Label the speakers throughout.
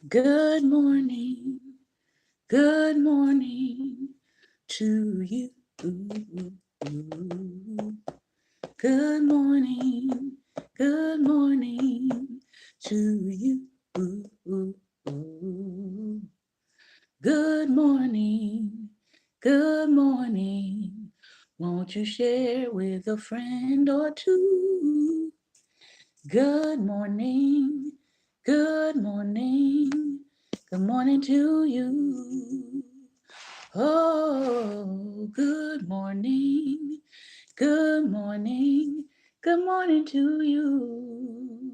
Speaker 1: Good morning, good morning to you. Good morning, good morning to you. Good morning, good morning. Won't you share with a friend or two? Good morning, good morning, good morning to you. Oh, good morning, good morning, good morning to you.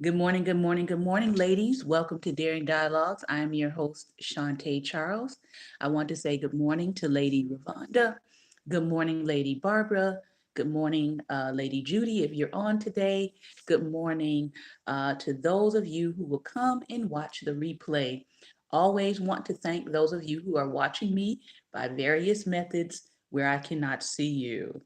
Speaker 1: Good morning, good morning, good morning, ladies. Welcome to Daring Dialogues. I'm your host, Shantae Charles. I want to say good morning to Lady Ravonda. Good morning, Lady Barbara. Good morning, Lady Judy, if you're on today. Good morning to those of you who will come and watch the replay. Always want to thank those of you who are watching me by various methods where I cannot see you.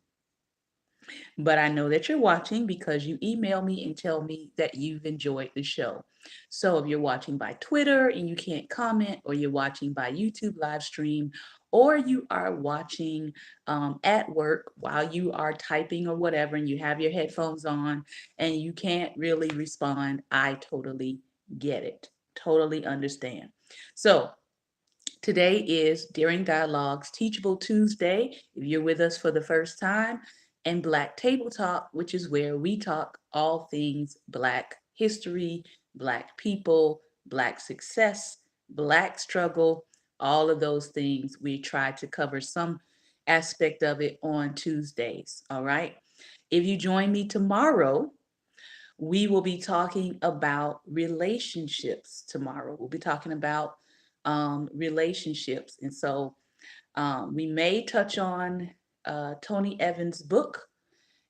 Speaker 1: But I know that you're watching because you email me and tell me that you've enjoyed the show. So if you're watching by Twitter and you can't comment, or you're watching by YouTube live stream, or you are watching at work while you are typing or whatever, and you have your headphones on and you can't really respond, I totally get it. Totally understand. So today is Daring Dialogues Teachable Tuesday, if you're with us for the first time, and Black Table Talk, which is where we talk all things Black history, Black people, Black success, Black struggle, all of those things. We try to cover some aspect of it on Tuesdays, all right? If you join me tomorrow, we will be talking about relationships tomorrow. We'll be talking about relationships. And so we may touch on Tony Evans' book,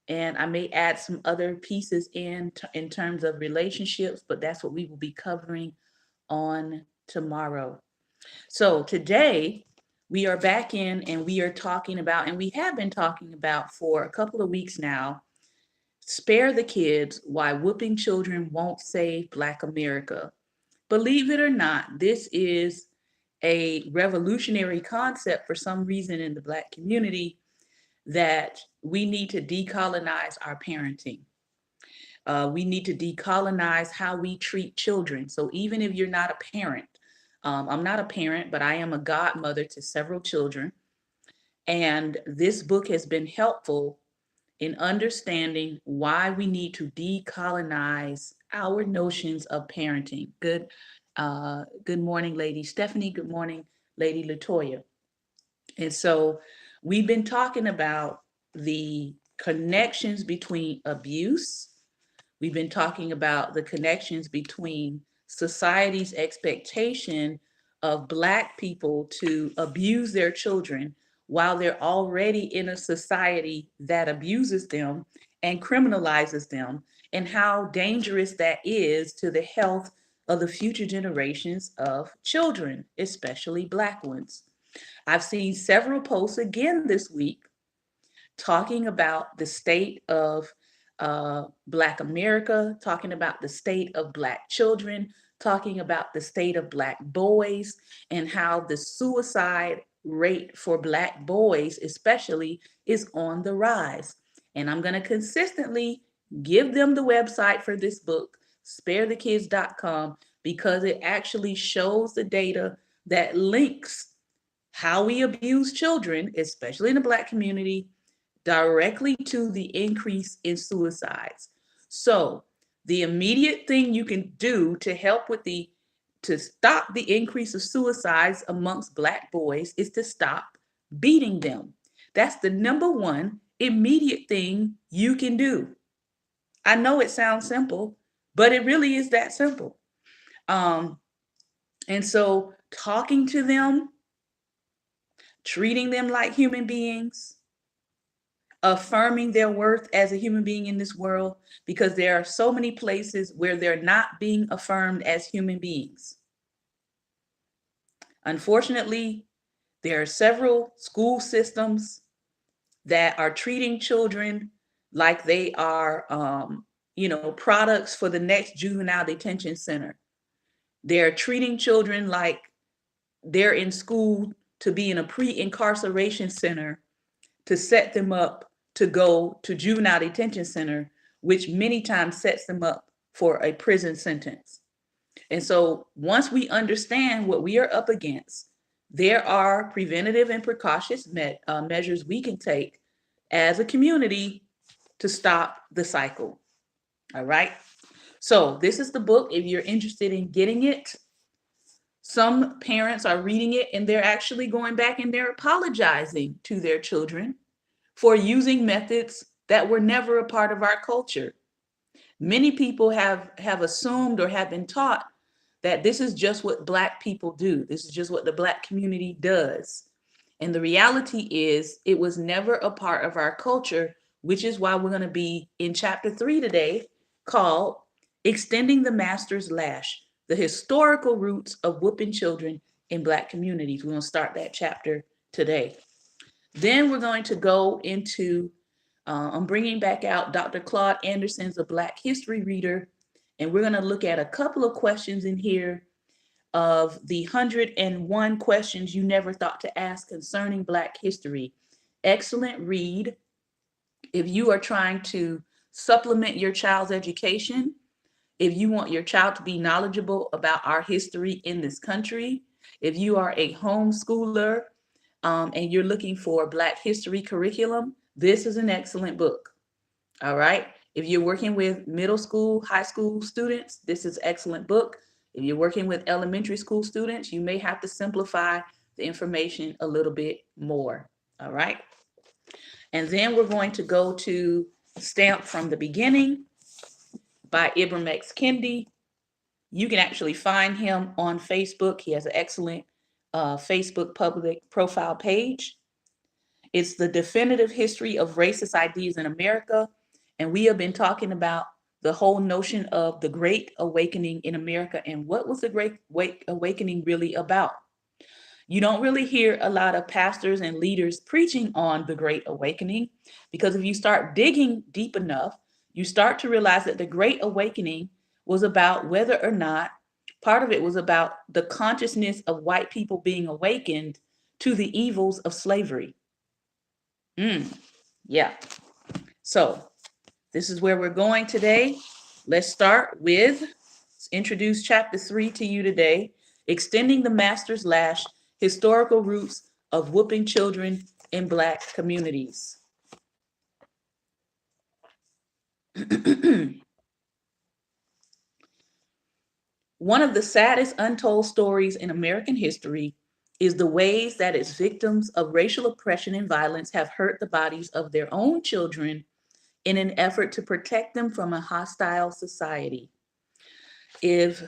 Speaker 1: and I may add some other pieces in terms of relationships, but that's what we will be covering on tomorrow. So today we are back in and we are talking about, and we have been talking about for a couple of weeks now, Spare the Kids, Why Whooping Children Won't Save Black America. Believe it or not, this is a revolutionary concept for some reason in the Black community, that we need to decolonize our parenting. We need to decolonize how we treat children. So even if you're not a parent, I'm not a parent, but I am a godmother to several children. And this book has been helpful in understanding why we need to decolonize our notions of parenting. Good morning, Lady Stephanie. Good morning, Lady Latoya. And so we've been talking about the connections between abuse. We've been talking about the connections between society's expectation of Black people to abuse their children while they're already in a society that abuses them and criminalizes them, and how dangerous that is to the health of the future generations of children, especially Black ones. I've seen several posts again this week talking about the state of Black America, talking about the state of Black children, talking about the state of Black boys, and how the suicide rate for Black boys, especially, is on the rise. And I'm going to consistently give them the website for this book, sparethekids.com, because it actually shows the data that links how we abuse children, especially in the Black community, directly to the increase in suicides. So, the immediate thing you can do to help with to stop the increase of suicides amongst Black boys is to stop beating them. That's the number one immediate thing you can do. I know it sounds simple, but it really is that simple. Um, and so, talking to them, treating them like human beings, affirming their worth as a human being in this world, because there are so many places where they're not being affirmed as human beings. Unfortunately, there are several school systems that are treating children like they are products for the next juvenile detention center. They're treating children like they're in school to be in a pre-incarceration center to set them up to go to juvenile detention center, which many times sets them up for a prison sentence. And so once we understand what we are up against, there are preventative and precautious measures we can take as a community to stop the cycle. All right. So this is the book. If you're interested in getting it, some parents are reading it and they're actually going back and they're apologizing to their children for using methods that were never a part of our culture. Many people have assumed or have been taught that this is just what Black people do. This is just what the Black community does. And the reality is it was never a part of our culture, which is why we're going to be in chapter 3 today, called Extending the Master's Lash, the Historical Roots of Whooping Children in Black Communities. We're going to start that chapter today. Then we're going to go into, I'm bringing back out Dr. Claude Anderson's A Black History Reader, and we're going to look at a couple of questions in here of the 101 questions you never thought to ask concerning Black history. Excellent read. If you are trying to supplement your child's education, if you want your child to be knowledgeable about our history in this country, if you are a homeschooler and you're looking for Black history curriculum, this is an excellent book. All right. If you're working with middle school, high school students, this is an excellent book. If you're working with elementary school students, you may have to simplify the information a little bit more. All right. And then we're going to go to Stamped from the Beginning by Ibram X. Kendi. You can actually find him on Facebook. He has an excellent Facebook public profile page. It's the definitive history of racist ideas in America. And we have been talking about the whole notion of the Great Awakening in America and what was the Great Awakening really about. You don't really hear a lot of pastors and leaders preaching on the Great Awakening, because if you start digging deep enough, you start to realize that the Great Awakening was about whether or not, part of it was about the consciousness of white people being awakened to the evils of slavery. Yeah. So this is where we're going today. Let's start with, introduce chapter 3 to you today, Extending the Master's Lash, Historical Roots of Whooping Children in Black Communities. One of the saddest untold stories in American history is the ways that its victims of racial oppression and violence have hurt the bodies of their own children in an effort to protect them from a hostile society. If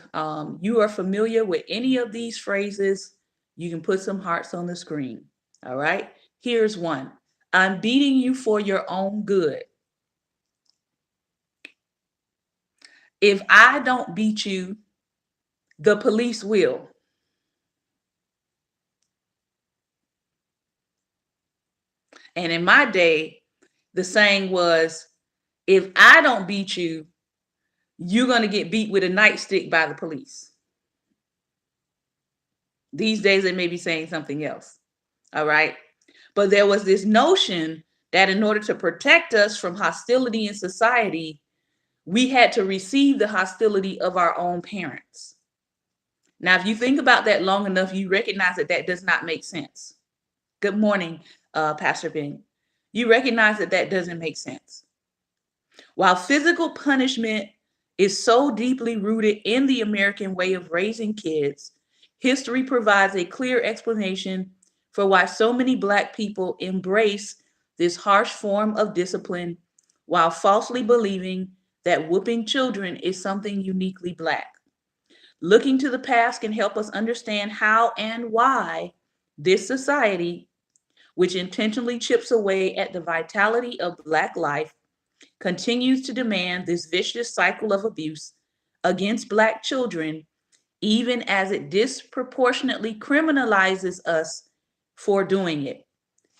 Speaker 1: you are familiar with any of these phrases, you can put some hearts on the screen. All right, here's one. I'm beating you for your own good. If I don't beat you, the police will. And in my day, the saying was, if I don't beat you, you're going to get beat with a nightstick by the police. These days, they may be saying something else. All right. But there was this notion that in order to protect us from hostility in society, we had to receive the hostility of our own parents. Now, if you think about that long enough, you recognize that that does not make sense. Good morning, Pastor Ben. You recognize that that doesn't make sense. While physical punishment is so deeply rooted in the American way of raising kids, history provides a clear explanation for why so many Black people embrace this harsh form of discipline while falsely believing that whooping children is something uniquely Black. Looking to the past can help us understand how and why this society, which intentionally chips away at the vitality of Black life, continues to demand this vicious cycle of abuse against Black children, even as it disproportionately criminalizes us for doing it.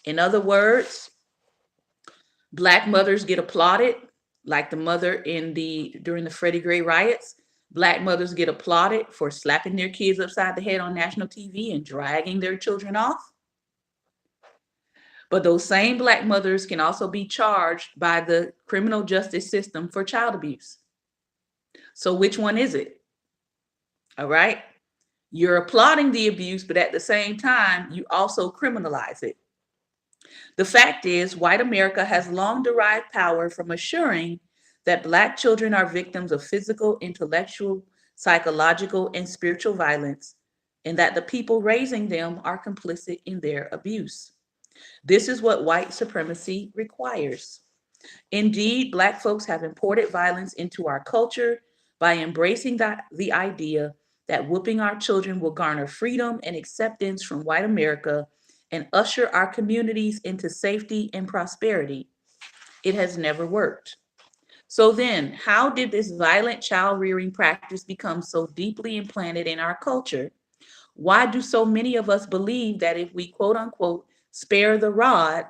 Speaker 1: In other words, Black mothers get applauded, like the mother during the Freddie Gray riots. Black mothers get applauded for slapping their kids upside the head on national TV and dragging their children off. But those same Black mothers can also be charged by the criminal justice system for child abuse. So which one is it? All right. You're applauding the abuse, but at the same time, you also criminalize it. The fact is, white America has long derived power from assuring that Black children are victims of physical, intellectual, psychological, and spiritual violence, and that the people raising them are complicit in their abuse. This is what white supremacy requires. Indeed, Black folks have imported violence into our culture by embracing the idea that whooping our children will garner freedom and acceptance from white America and usher our communities into safety and prosperity. It has never worked. So then, how did this violent child rearing practice become so deeply implanted in our culture? Why do so many of us believe that if we quote unquote spare the rod,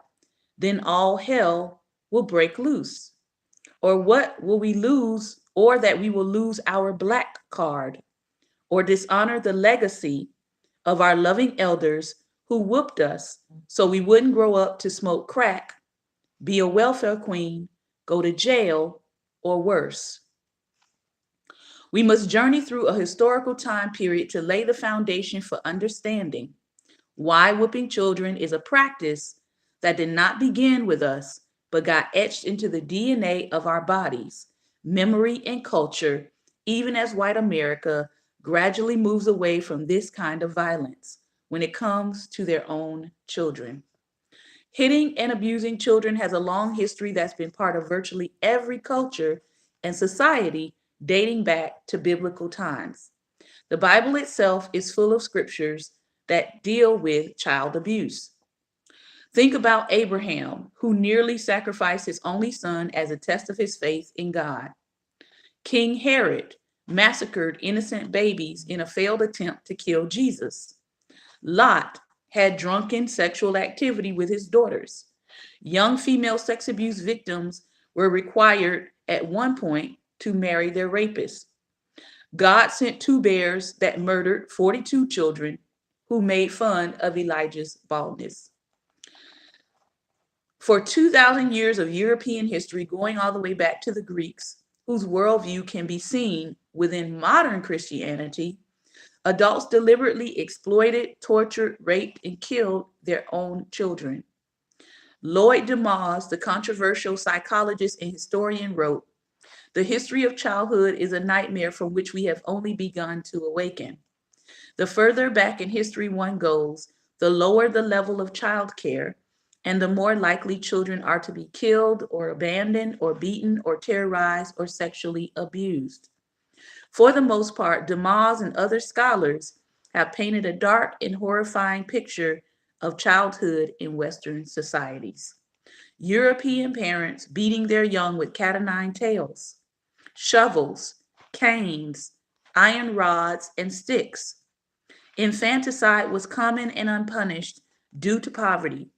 Speaker 1: then all hell will break loose? Or what will we lose, or that we will lose our Black card, or dishonor the legacy of our loving elders who whooped us so we wouldn't grow up to smoke crack, be a welfare queen, go to jail, or worse? We must journey through a historical time period to lay the foundation for understanding why whooping children is a practice that did not begin with us, but got etched into the DNA of our bodies, memory, and culture, even as white America gradually moves away from this kind of violence when it comes to their own children. Hitting and abusing children has a long history that's been part of virtually every culture and society dating back to biblical times. The Bible itself is full of scriptures that deal with child abuse. Think about Abraham, who nearly sacrificed his only son as a test of his faith in God. King Herod massacred innocent babies in a failed attempt to kill Jesus. Lot had drunken sexual activity with his daughters. Young female sex abuse victims were required at one point to marry their rapists. God sent two bears that murdered 42 children who made fun of Elijah's baldness. For 2,000 years of European history, going all the way back to the Greeks, whose worldview can be seen within modern Christianity, adults deliberately exploited, tortured, raped, and killed their own children. Lloyd Demoz, the controversial psychologist and historian, wrote, "The history of childhood is a nightmare from which we have only begun to awaken. The further back in history one goes, the lower the level of childcare, and the more likely children are to be killed or abandoned or beaten or terrorized or sexually abused." For the most part, Demoz and other scholars have painted a dark and horrifying picture of childhood in Western societies. European parents beating their young with cat o' nine tails, shovels, canes, iron rods, and sticks. Infanticide was common and unpunished due to poverty,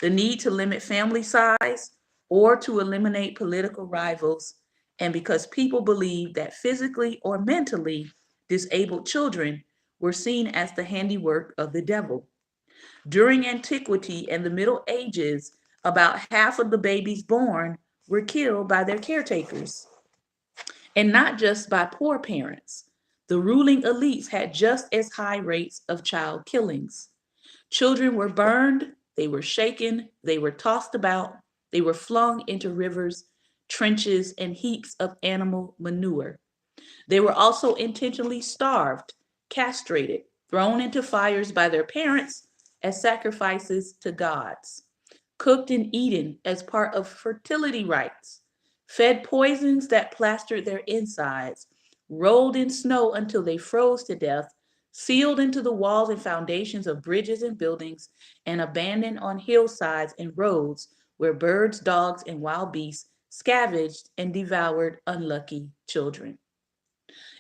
Speaker 1: the need to limit family size, or to eliminate political rivals, and because people believed that physically or mentally disabled children were seen as the handiwork of the devil. During antiquity and the Middle Ages, about half of the babies born were killed by their caretakers, and not just by poor parents. The ruling elites had just as high rates of child killings. Children were burned, they were shaken, they were tossed about, they were flung into rivers, trenches, and heaps of animal manure. They were also intentionally starved, castrated, thrown into fires by their parents as sacrifices to gods, cooked and eaten as part of fertility rites, fed poisons that plastered their insides, rolled in snow until they froze to death, sealed into the walls and foundations of bridges and buildings, and abandoned on hillsides and roads where birds, dogs, and wild beasts scavenged and devoured unlucky children.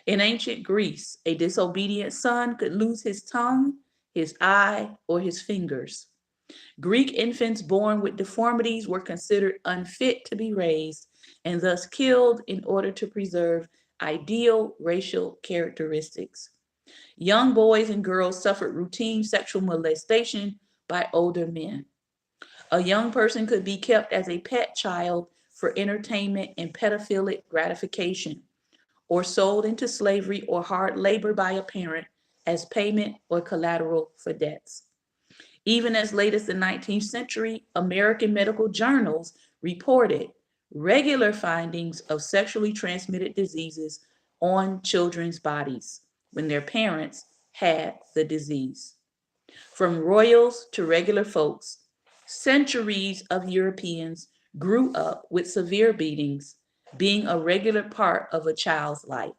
Speaker 1: In ancient Greece, a disobedient son could lose his tongue, his eye, or his fingers. Greek infants born with deformities were considered unfit to be raised and thus killed in order to preserve ideal racial characteristics. Young boys and girls suffered routine sexual molestation by older men. A young person could be kept as a pet child for entertainment and pedophilic gratification, or sold into slavery or hard labor by a parent as payment or collateral for debts. Even as late as the 19th century, American medical journals reported regular findings of sexually transmitted diseases on children's bodies when their parents had the disease. From royals to regular folks, centuries of Europeans grew up with severe beatings being a regular part of a child's life.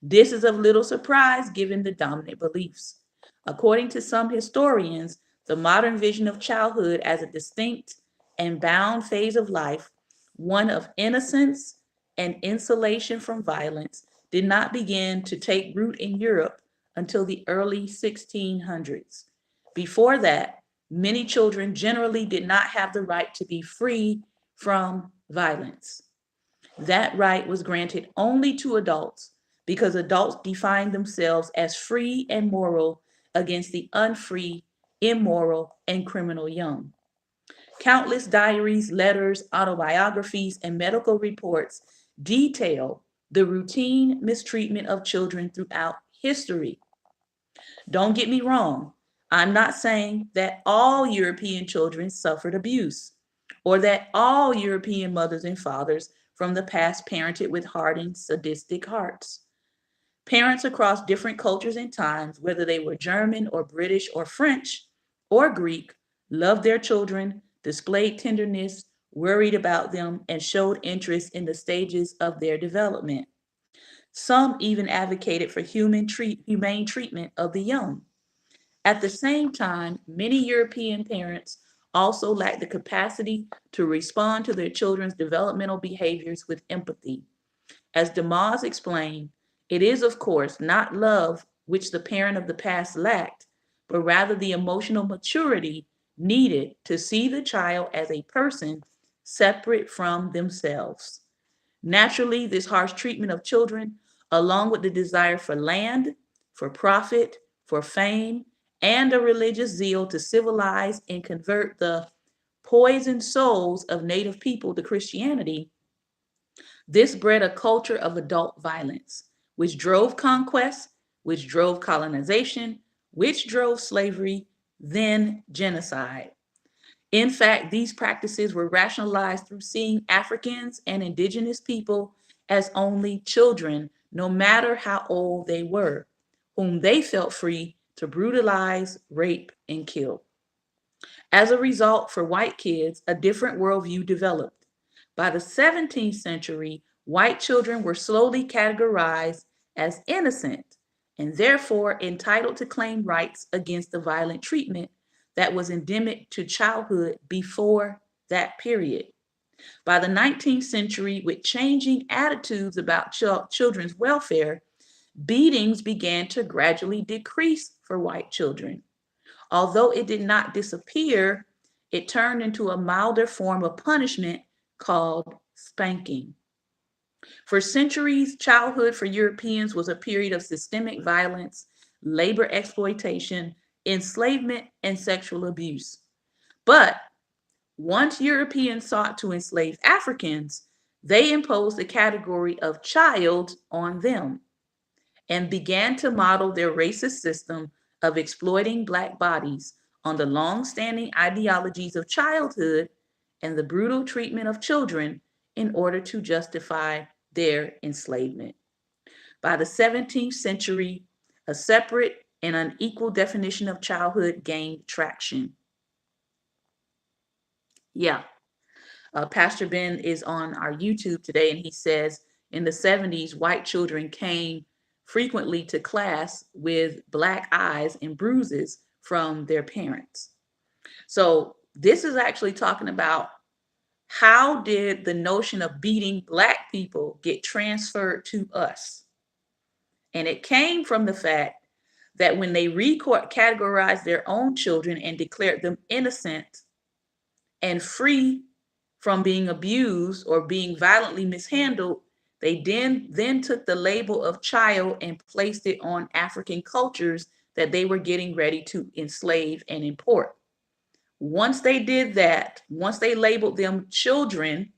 Speaker 1: This is of little surprise given the dominant beliefs. According to some historians, the modern vision of childhood as a distinct and bound phase of life, one of innocence and insulation from violence, did not begin to take root in Europe until the early 1600s. Before that, many children generally did not have the right to be free from violence. That right was granted only to adults because adults defined themselves as free and moral against the unfree, immoral, and criminal young. Countless diaries, letters, autobiographies, and medical reports detail the routine mistreatment of children throughout history. Don't get me wrong, I'm not saying that all European children suffered abuse or that all European mothers and fathers from the past parented with hardened, sadistic hearts. Parents across different cultures and times, whether they were German or British or French or Greek, loved their children, displayed tenderness, worried about them, and showed interest in the stages of their development. Some even advocated for humane treatment of the young. At the same time, many European parents also lack the capacity to respond to their children's developmental behaviors with empathy. As DeMoss explained, it is, of course, not love which the parent of the past lacked, but rather the emotional maturity needed to see the child as a person separate from themselves. Naturally, this harsh treatment of children, along with the desire for land, for profit, for fame, and a religious zeal to civilize and convert the poisoned souls of Native people to Christianity, this bred a culture of adult violence, which drove conquest, which drove colonization, which drove slavery, then genocide. In fact, these practices were rationalized through seeing Africans and indigenous people as only children, no matter how old they were, whom they felt free to brutalize, rape, and kill. As a result, for white kids, a different worldview developed. By the 17th century, white children were slowly categorized as innocent and therefore entitled to claim rights against the violent treatment that was endemic to childhood before that period. By the 19th century, with changing attitudes about children's welfare, beatings began to gradually decrease for white children. Although it did not disappear, it turned into a milder form of punishment called spanking. For centuries, childhood for Europeans was a period of systemic violence, labor exploitation, enslavement, and sexual abuse. But once Europeans sought to enslave Africans, they imposed the category of child on them and began to model their racist system of exploiting Black bodies on the long-standing ideologies of childhood and the brutal treatment of children in order to justify their enslavement. By the 17th century, a separate and unequal definition of childhood gained traction. Yeah, Pastor Ben is on our YouTube today, and he says in the 70s, white children came frequently to class with black eyes and bruises from their parents. So this is actually talking about how did the notion of beating black people get transferred to us? And it came from the fact that when they categorized their own children and declared them innocent and free from being abused or being violently mishandled, they then took the label of child and placed it on African cultures that they were getting ready to enslave and import. Once they did that, once they labeled them children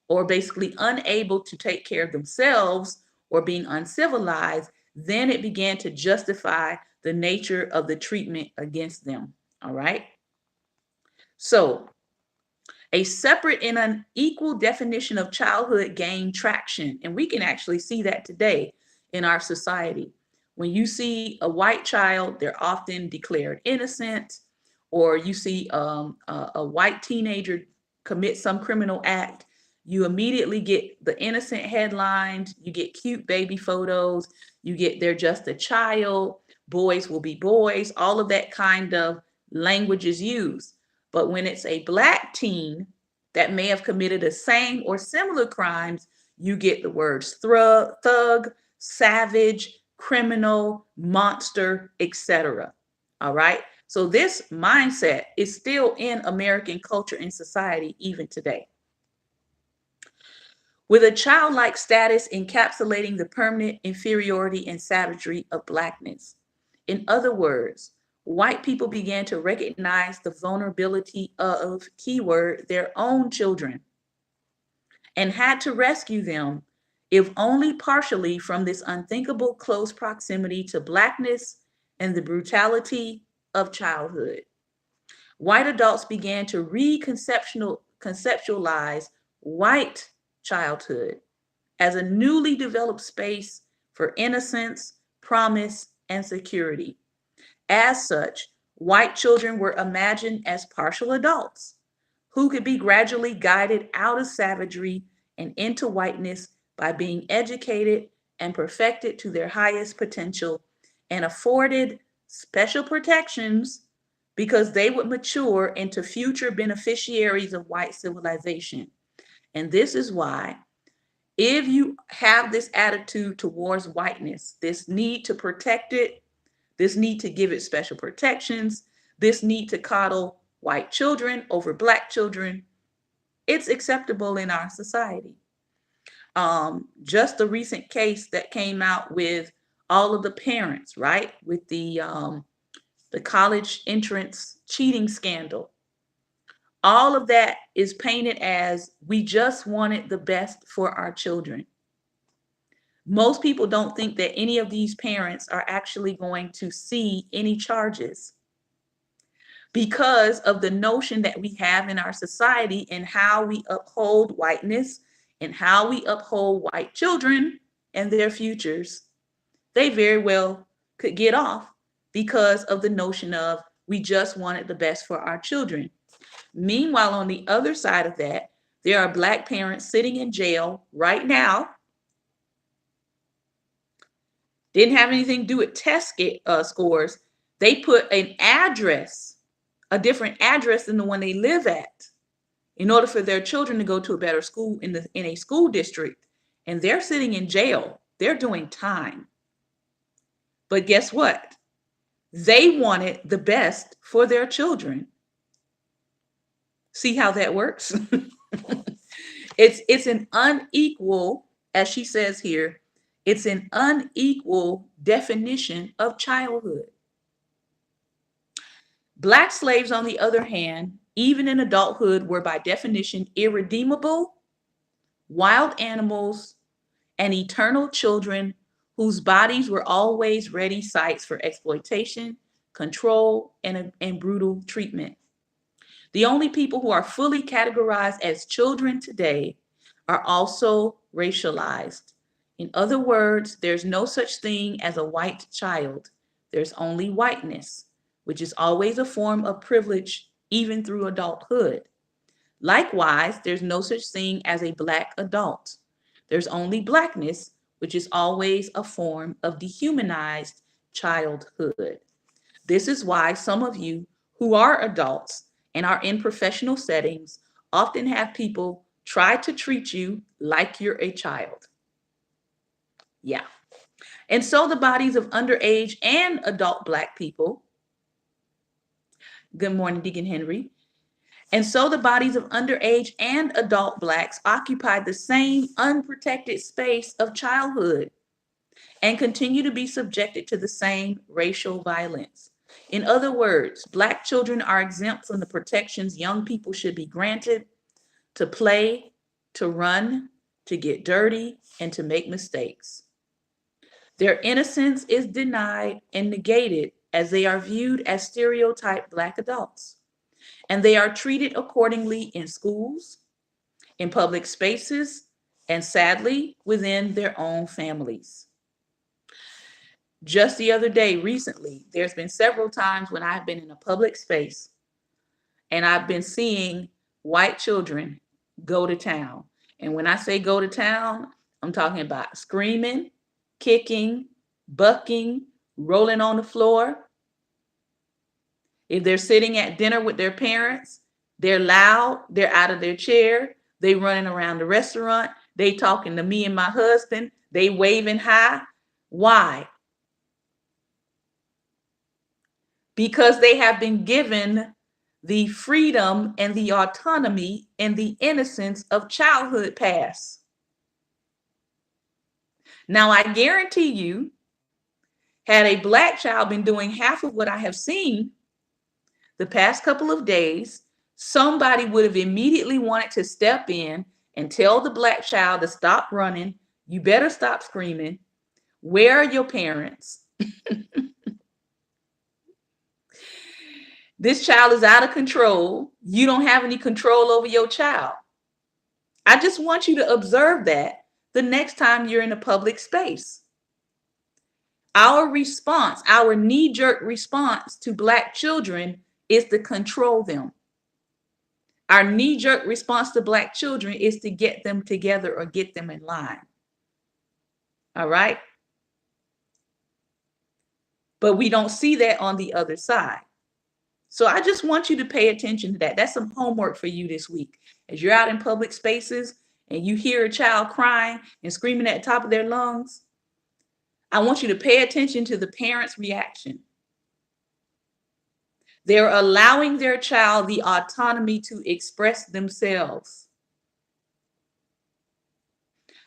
Speaker 1: or basically unable to take care of themselves or being uncivilized, then it began to justify the nature of the treatment against them. All right. So a separate and unequal definition of childhood gained traction. And we can actually see that today in our society. When you see a white child, they're often declared innocent, or you see a white teenager commit some criminal act, you immediately get the innocent headlines, you get cute baby photos, you get they're just a child, boys will be boys, all of that kind of language is used. But when it's a Black teen that may have committed the same or similar crimes, you get the words thug, savage, criminal, monster, etc. All right. So this mindset is still in American culture and society even today. With a childlike status encapsulating the permanent inferiority and savagery of Blackness. In other words, white people began to recognize the vulnerability of, keyword, their own children and had to rescue them, if only partially, from this unthinkable close proximity to Blackness and the brutality of childhood. White adults began to conceptualize white childhood as a newly developed space for innocence, promise, and security. As such, white children were imagined as partial adults who could be gradually guided out of savagery and into whiteness by being educated and perfected to their highest potential and afforded special protections because they would mature into future beneficiaries of white civilization. And this is why, if you have this attitude towards whiteness, this need to protect it, this need to give it special protections, this need to coddle white children over Black children, it's acceptable in our society. Just the recent case that came out with all of the parents, right, with the college entrance cheating scandal. All of that is painted as we just wanted the best for our children. Most people don't think that any of these parents are actually going to see any charges because of the notion that we have in our society and how we uphold whiteness and how we uphold white children and their futures. They very well could get off because of the notion of we just wanted the best for our children. Meanwhile, on the other side of that, there are Black parents sitting in jail right now. Didn't have anything to do with test scores. They put an address, a different address than the one they live at, in order for their children to go to a better school in a school district. And they're sitting in jail. They're doing time. But guess what? They wanted the best for their children. See how that works? It's an unequal, as she says here, it's an unequal definition of childhood. Black slaves, on the other hand, even in adulthood, were by definition irredeemable, wild animals, and eternal children whose bodies were always ready sites for exploitation, control, and brutal treatment. The only people who are fully categorized as children today are also racialized. In other words, there's no such thing as a white child. There's only whiteness, which is always a form of privilege, even through adulthood. Likewise, there's no such thing as a Black adult. There's only Blackness, which is always a form of dehumanized childhood. This is why some of you who are adults and are in professional settings often have people try to treat you like you're a child. Yeah. And so the bodies of underage and adult Black people, good morning, Deacon Henry. And so the bodies of underage and adult Blacks occupy the same unprotected space of childhood and continue to be subjected to the same racial violence. In other words, Black children are exempt from the protections young people should be granted to play, to run, to get dirty, and to make mistakes. Their innocence is denied and negated as they are viewed as stereotyped Black adults, and they are treated accordingly in schools, in public spaces, and sadly, within their own families. Just the other day, recently, there's been several times when I've been in a public space and I've been seeing white children go to town. And when I say go to town, I'm talking about screaming, kicking, bucking, rolling on the floor. If they're sitting at dinner with their parents, they're loud, they're out of their chair, they running around the restaurant, they talking to me and my husband, they waving high. Why? Because they have been given the freedom and the autonomy and the innocence of childhood past. Now, I guarantee you, had a Black child been doing half of what I have seen the past couple of days, somebody would have immediately wanted to step in and tell the Black child to stop running. You better stop screaming. Where are your parents? This child is out of control. You don't have any control over your child. I just want you to observe that the next time you're in a public space. Our response, our knee-jerk response to Black children is to control them. Our knee-jerk response to Black children is to get them together or get them in line. All right? But we don't see that on the other side. So I just want you to pay attention to that. That's some homework for you this week. As you're out in public spaces and you hear a child crying and screaming at the top of their lungs, I want you to pay attention to the parent's reaction. They're allowing their child the autonomy to express themselves,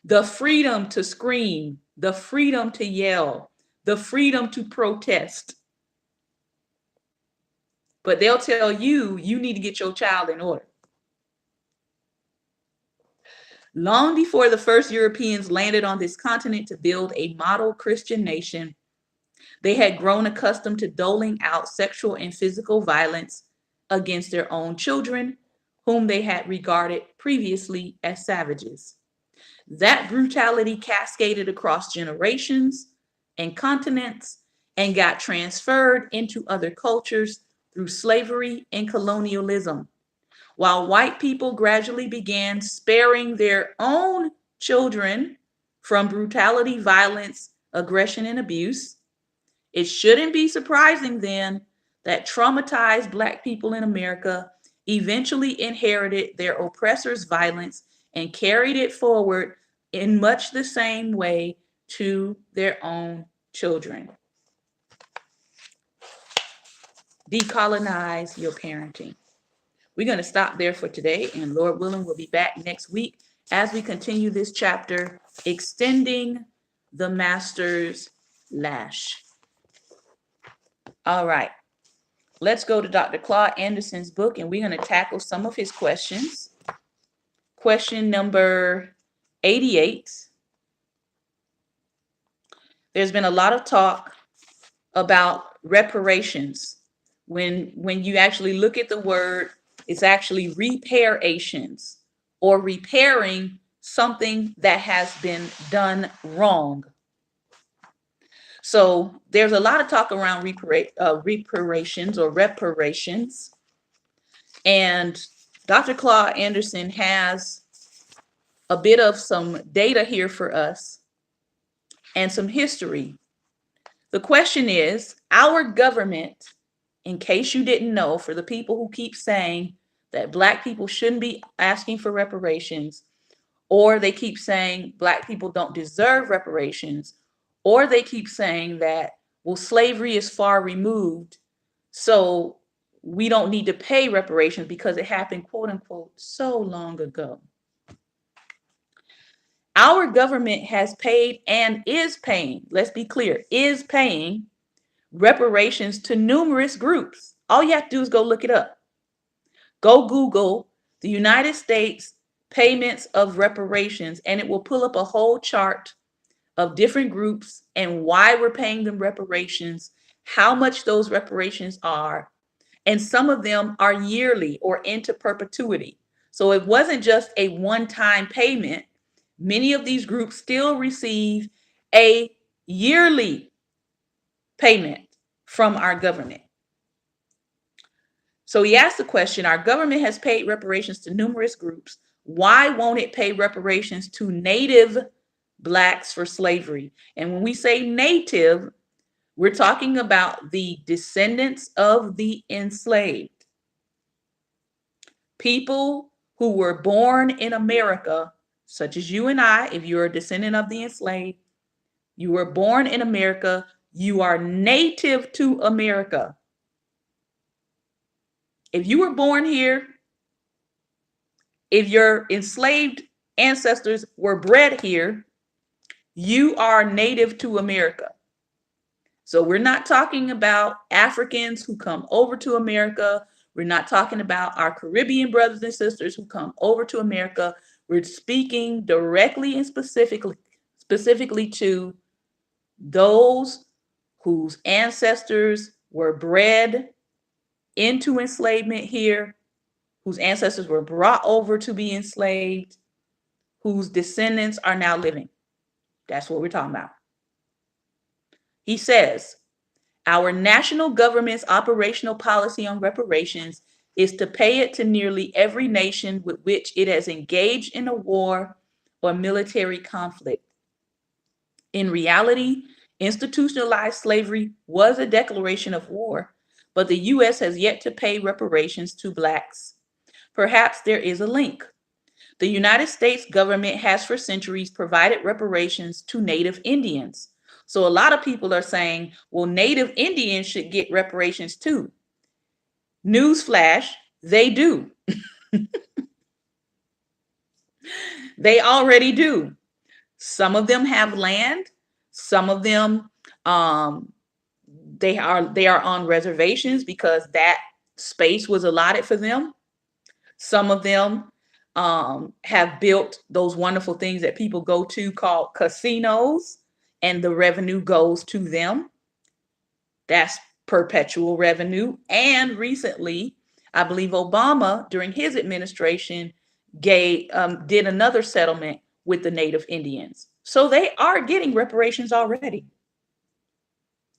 Speaker 1: the freedom to scream, the freedom to yell, the freedom to protest. But they'll tell you, you need to get your child in order. Long before the first Europeans landed on this continent to build a model Christian nation, they had grown accustomed to doling out sexual and physical violence against their own children, whom they had regarded previously as savages. That brutality cascaded across generations and continents and got transferred into other cultures through slavery and colonialism, while white people gradually began sparing their own children from brutality, violence, aggression, and abuse. It shouldn't be surprising then that traumatized Black people in America eventually inherited their oppressors' violence and carried it forward in much the same way to their own children. Decolonize your parenting. We're going to stop there for today, and Lord willing, we'll be back next week as we continue this chapter, Extending the Master's Lash. All right, let's go to Dr. Claude Anderson's book, and we're going to tackle some of his questions. Question number 88. There's been a lot of talk about reparations. When you actually look at the word, it's actually reparations, or repairing something that has been done wrong. So there's a lot of talk around reparations or reparations. And Dr. Claude Anderson has a bit of some data here for us and some history. The question is, our government, in case you didn't know, for the people who keep saying that Black people shouldn't be asking for reparations, or they keep saying Black people don't deserve reparations, Or they keep saying that, well, slavery is far removed, so we don't need to pay reparations because it happened, quote unquote, so long ago. Our government has paid and is paying, let's be clear, is paying reparations to numerous groups. All you have to do is go look it up. Go Google the United States payments of reparations, and it will pull up a whole chart of different groups and why we're paying them reparations, how much those reparations are, and some of them are yearly or into perpetuity. So it wasn't just a one-time payment. Many of these groups still receive a yearly payment from our government. So he asked the question, our government has paid reparations to numerous groups. Why won't it pay reparations to Native Blacks for slavery? And when we say Native, we're talking about the descendants of the enslaved. People who were born in America, such as you and I, if you're a descendant of the enslaved, you were born in America, you are native to America. If you were born here, if your enslaved ancestors were bred here, you are native to America. So we're not talking about Africans who come over to America. We're not talking about our Caribbean brothers and sisters who come over to America. We're speaking directly and specifically to those whose ancestors were bred into enslavement here, whose ancestors were brought over to be enslaved, whose descendants are now living. That's what we're talking about. He says, our national government's operational policy on reparations is to pay it to nearly every nation with which it has engaged in a war or military conflict. In reality, institutionalized slavery was a declaration of war, but the U.S. has yet to pay reparations to Blacks. Perhaps there is a link. The United States government has for centuries provided reparations to Native Indians. So a lot of people are saying, well, Native Indians should get reparations too. Newsflash, they do. They already do. Some of them have land. Some of them, they are on reservations because that space was allotted for them. Some of them have built those wonderful things that people go to called casinos, and the revenue goes to them. That's perpetual revenue. And recently, I believe Obama, during his administration, did another settlement with the Native Indians. So they are getting reparations already.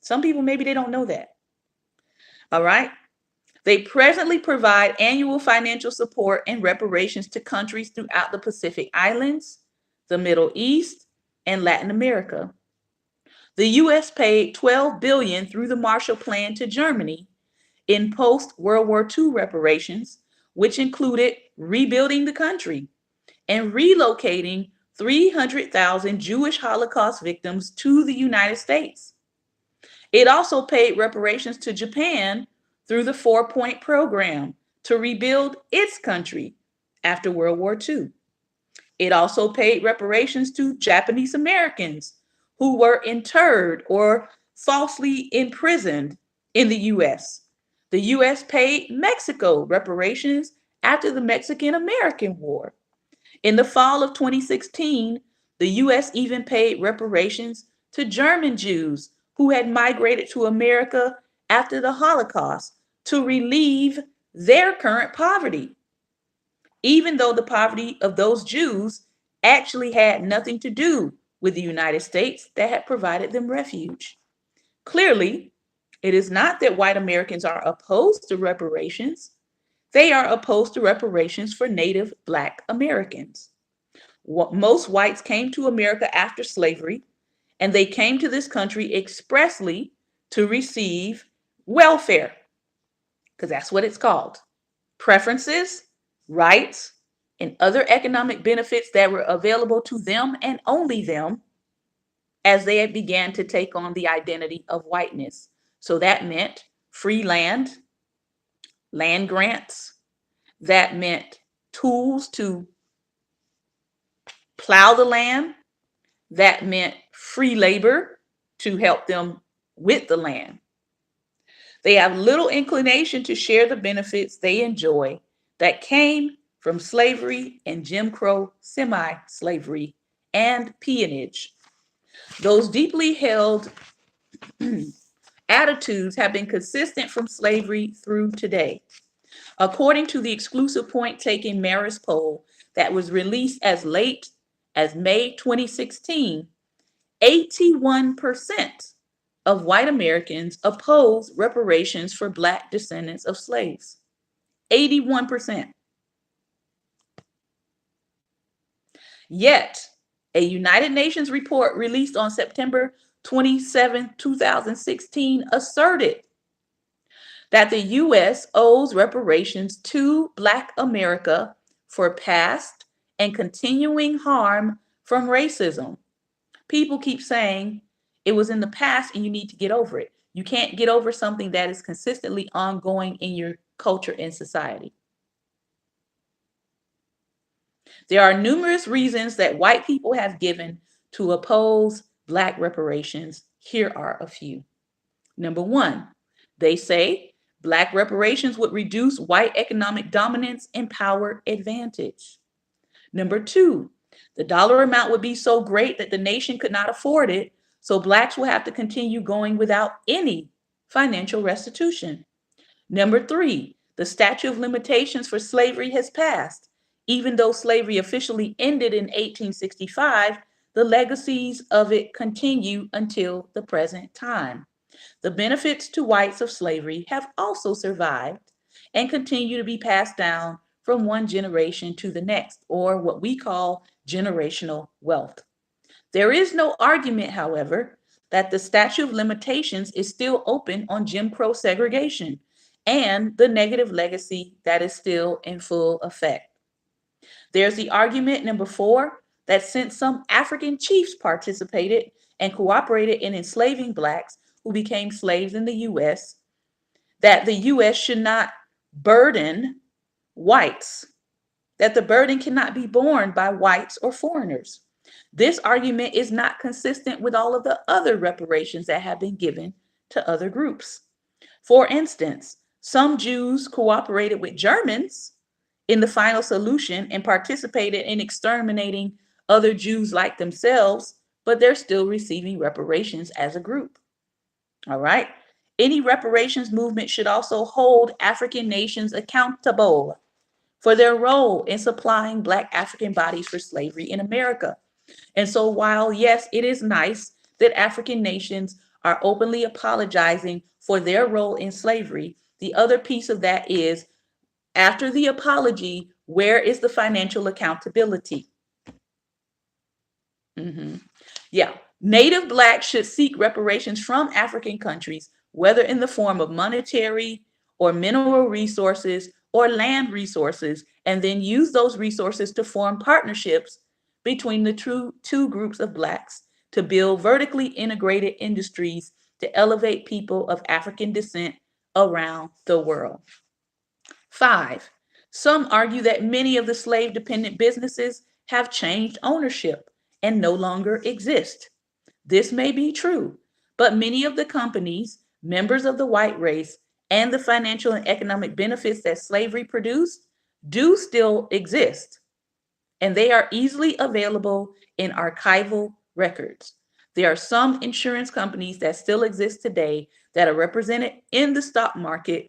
Speaker 1: Some people, maybe they don't know that. All right. They presently provide annual financial support and reparations to countries throughout the Pacific Islands, the Middle East, and Latin America. The U.S. paid $12 billion through the Marshall Plan to Germany in post-World War II reparations, which included rebuilding the country and relocating 300,000 Jewish Holocaust victims to the United States. It also paid reparations to Japan through the 4-Point Program to rebuild its country after World War II. It also paid reparations to Japanese Americans who were interred or falsely imprisoned in the U.S. The U.S. paid Mexico reparations after the Mexican-American War. In the fall of 2016, the U.S. even paid reparations to German Jews who had migrated to America after the Holocaust to relieve their current poverty, even though the poverty of those Jews actually had nothing to do with the United States that had provided them refuge. Clearly, it is not that white Americans are opposed to reparations. They are opposed to reparations for Native Black Americans. Most whites came to America after slavery, and they came to this country expressly to receive welfare, because that's what it's called. Preferences, rights, and other economic benefits that were available to them and only them as they began to take on the identity of whiteness. So that meant free land, land grants, that meant tools to plow the land, that meant free labor to help them with the land. They have little inclination to share the benefits they enjoy that came from slavery and Jim Crow semi-slavery and peonage. Those deeply held attitudes have been consistent from slavery through today. According to the exclusive point-taking Marist poll that was released as late as May 2016, 81% of white Americans oppose reparations for Black descendants of slaves. 81%. Yet, a United Nations report released on September 27, 2016 asserted that the U.S. owes reparations to Black America for past and continuing harm from racism. People keep saying it was in the past and you need to get over it. You can't get over something that is consistently ongoing in your culture and society. There are numerous reasons that white people have given to oppose Black reparations. Here are a few. Number one, they say Black reparations would reduce white economic dominance and power advantage. Number two, the dollar amount would be so great that the nation could not afford it, so Blacks will have to continue going without any financial restitution. Number three, the statute of limitations for slavery has passed. Even though slavery officially ended in 1865, the legacies of it continue until the present time. The benefits to whites of slavery have also survived and continue to be passed down from one generation to the next, or what we call generational wealth. There is no argument, however, that the statute of limitations is still open on Jim Crow segregation and the negative legacy that is still in full effect. There's the argument number four, that since some African chiefs participated and cooperated in enslaving Blacks who became slaves in the U.S., that the U.S. should not burden whites, that the burden cannot be borne by whites or foreigners. This argument is not consistent with all of the other reparations that have been given to other groups. For instance, some Jews cooperated with Germans in the final solution and participated in exterminating other Jews like themselves, but they're still receiving reparations as a group. All right. Any reparations movement should also hold African nations accountable for their role in supplying Black African bodies for slavery in America. And so while, yes, it is nice that African nations are openly apologizing for their role in slavery, the other piece of that is, after the apology, where is the financial accountability? Yeah, Native Blacks should seek reparations from African countries, whether in the form of monetary or mineral resources or land resources, and then use those resources to form partnerships between the two groups of Blacks to build vertically integrated industries to elevate people of African descent around the world. 5, some argue that many of the slave-dependent businesses have changed ownership and no longer exist. This may be true, but many of the companies, members of the white race, and the financial and economic benefits that slavery produced do still exist, and they are easily available in archival records. There are some insurance companies that still exist today that are represented in the stock market,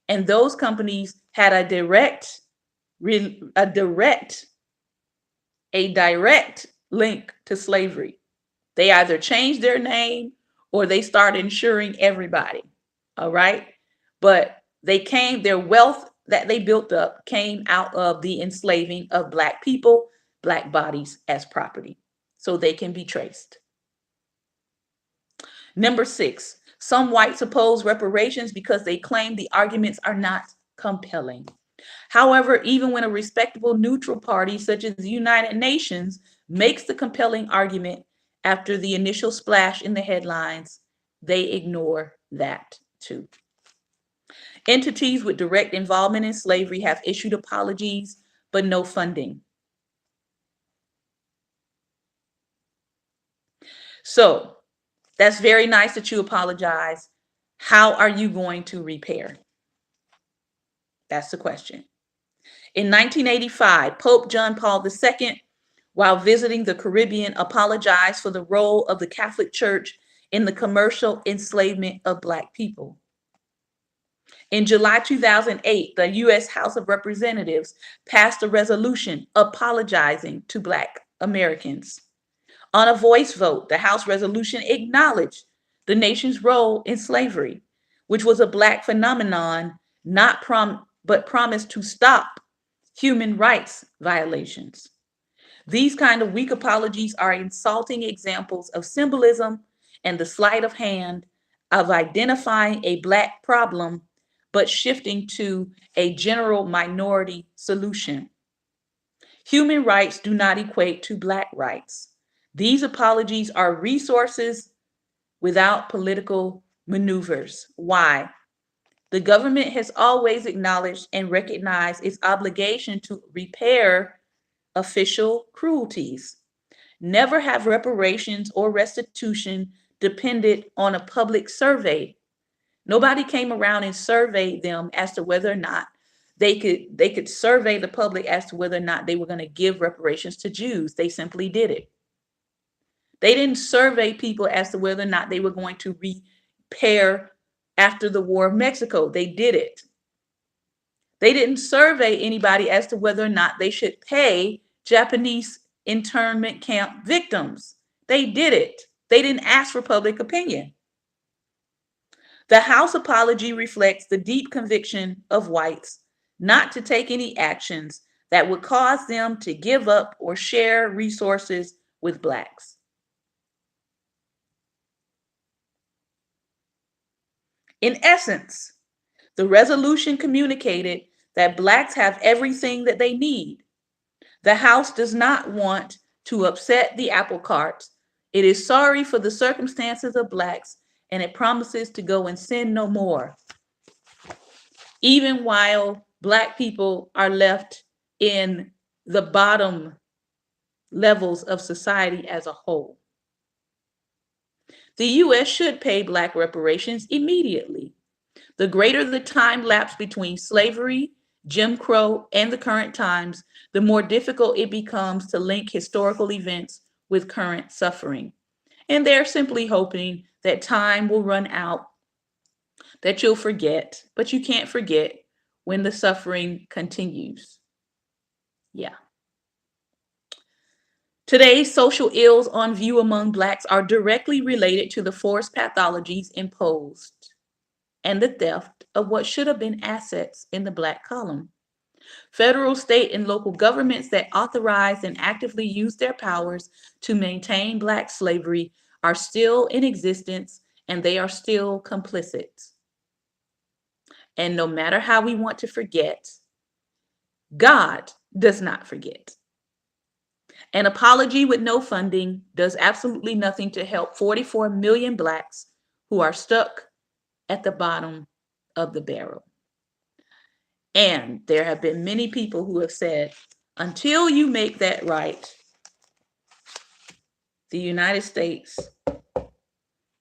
Speaker 1: and those companies had a direct link to slavery. They either changed their name or they started insuring everybody. All right. But their wealth that they built up came out of the enslaving of Black people, Black bodies as property. So they can be traced. Number 6, some whites oppose reparations because they claim the arguments are not compelling. However, even when a respectable neutral party such as the United Nations makes the compelling argument, after the initial splash in the headlines, they ignore that too. Entities with direct involvement in slavery have issued apologies, but no funding. So that's very nice that you apologize. How are you going to repair? That's the question. In 1985, Pope John Paul II, while visiting the Caribbean, apologized for the role of the Catholic Church in the commercial enslavement of Black people. In July 2008, the U.S. House of Representatives passed a resolution apologizing to Black Americans. On a voice vote, the House resolution acknowledged the nation's role in slavery, which was a Black phenomenon, but promised to stop human rights violations. These kind of weak apologies are insulting examples of symbolism and the sleight of hand of identifying a Black problem, but shifting to a general minority solution. Human rights do not equate to Black rights. These apologies are resources without political maneuvers. Why? The government has always acknowledged and recognized its obligation to repair official cruelties. Never have reparations or restitution depended on a public survey. Nobody came around and surveyed them as to whether or not they could survey the public as to whether or not they were going to give reparations to Jews. They simply did it. They didn't survey people as to whether or not they were going to repair after the War of Mexico. They did it. They didn't survey anybody as to whether or not they should pay Japanese internment camp victims. They did it. They didn't ask for public opinion. The House apology reflects the deep conviction of whites not to take any actions that would cause them to give up or share resources with Blacks. In essence, the resolution communicated that Blacks have everything that they need. The House does not want to upset the apple cart. It is sorry for the circumstances of Blacks, and it promises to go and sin no more, even while Black people are left in the bottom levels of society as a whole. The U.S. should pay Black reparations immediately. The greater the time lapse between slavery, Jim Crow, and the current times, the more difficult it becomes to link historical events with current suffering. And they're simply hoping that time will run out, that you'll forget, but you can't forget when the suffering continues. Yeah. Today's social ills on view among Blacks are directly related to the forced pathologies imposed and the theft of what should have been assets in the Black column. Federal, state, and local governments that authorize and actively use their powers to maintain Black slavery are still in existence, and they are still complicit. And no matter how we want to forget, God does not forget. An apology with no funding does absolutely nothing to help 44 million Blacks who are stuck at the bottom of the barrel. And there have been many people who have said, until you make that right, the United States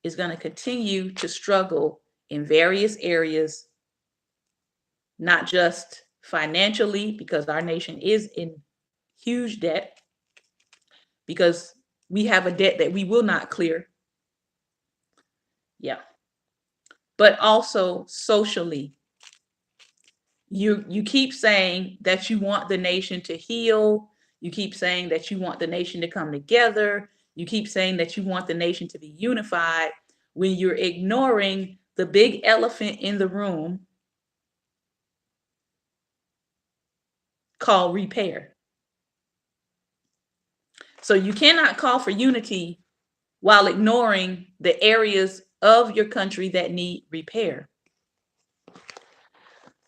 Speaker 1: is going to continue to struggle in various areas, not just financially, because our nation is in huge debt, because we have a debt that we will not clear. Yeah. But also socially. You keep saying that you want the nation to heal. You keep saying that you want the nation to come together. You keep saying that you want the nation to be unified when you're ignoring the big elephant in the room called repair. So you cannot call for unity while ignoring the areas of your country that need repair.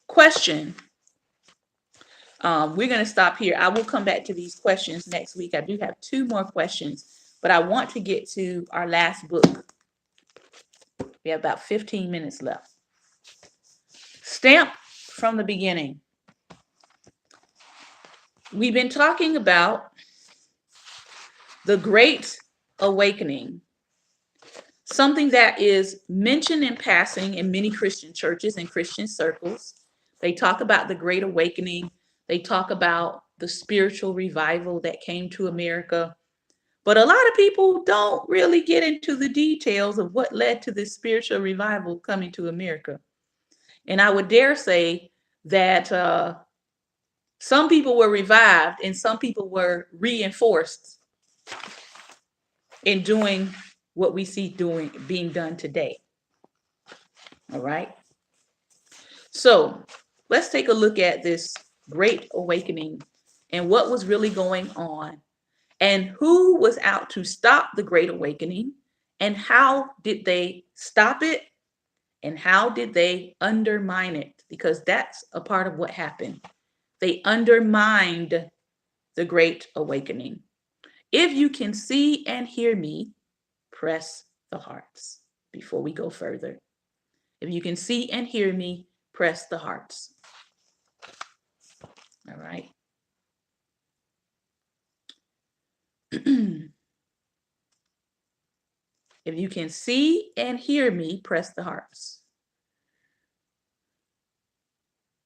Speaker 1: Question. We're going to stop here. I will come back to these questions next week. I do have 2 more questions, but I want to get to our last book. We have about 15 minutes left. Stamp from the beginning. We've been talking about the Great Awakening, something that is mentioned in passing in many Christian churches and Christian circles. They talk about the Great Awakening. They talk about the spiritual revival that came to America. But a lot of people don't really get into the details of what led to this spiritual revival coming to America. And I would dare say that some people were revived and some people were reinforced in doing what we see being done today. All right. So let's take a look at this Great Awakening and what was really going on and who was out to stop the Great Awakening and how did they stop it and how did they undermine it? Because that's a part of what happened. They undermined the Great Awakening. If you can see and hear me, press the hearts before we go further. If you can see and hear me, press the hearts. All right. If you can see and hear me, press the hearts.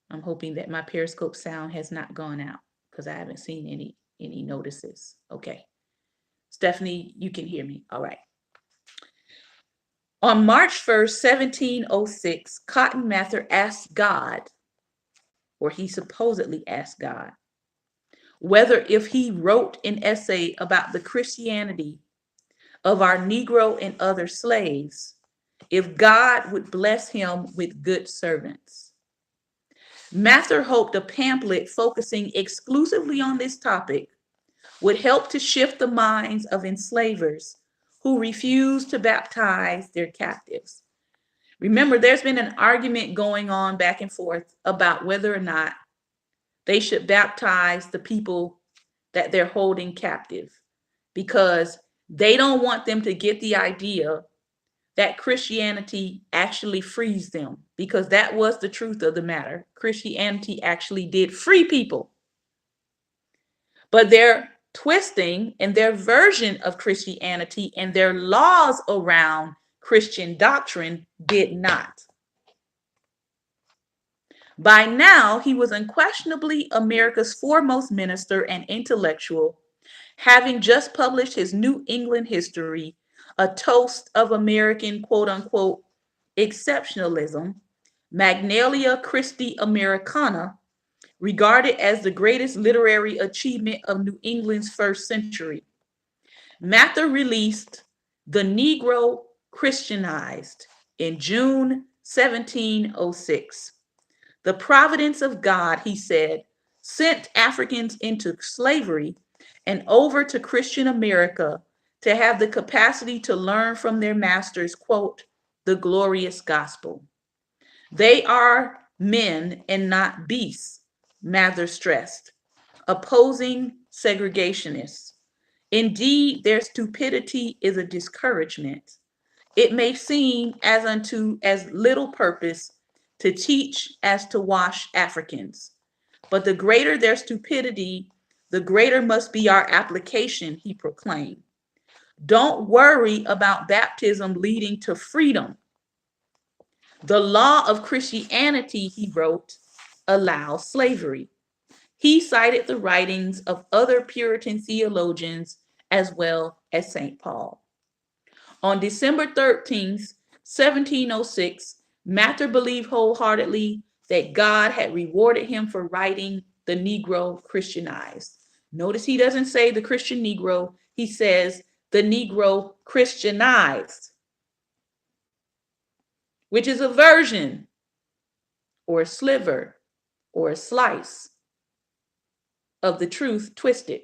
Speaker 1: I'm hoping that my Periscope sound has not gone out because I haven't seen any notices. Okay. Stephanie, you can hear me. All right. On March 1st, 1706, Cotton Mather asked God, or he supposedly asked God, whether if he wrote an essay about the Christianity of our Negro and other slaves, if God would bless him with good servants. Mather hoped a pamphlet focusing exclusively on this topic would help to shift the minds of enslavers who refused to baptize their captives. Remember, there's been an argument going on back and forth about whether or not they should baptize the people that they're holding captive because they don't want them to get the idea that Christianity actually frees them, because that was the truth of the matter. Christianity actually did free people. But their twisting and their version of Christianity and their laws around Christian doctrine did not. By now, he was unquestionably America's foremost minister and intellectual, having just published his New England History, a toast of American quote-unquote exceptionalism, Magnalia Christi Americana, regarded as the greatest literary achievement of New England's first century. Mather released The Negro Christianized in June 1706. The providence of God, he said, sent Africans into slavery and over to Christian America to have the capacity to learn from their masters, quote, the glorious gospel. They are men and not beasts, Mather stressed, opposing segregationists. Indeed, their stupidity is a discouragement. It may seem as little purpose to teach as to wash Africans, but the greater their stupidity, the greater must be our application, he proclaimed. Don't worry about baptism leading to freedom. The law of Christianity, he wrote, allows slavery. He cited the writings of other Puritan theologians as well as St. Paul. On December 13th, 1706, Mather believed wholeheartedly that God had rewarded him for writing The Negro Christianized. Notice he doesn't say the Christian Negro, he says the Negro Christianized, which is a version or a sliver or a slice of the truth twisted.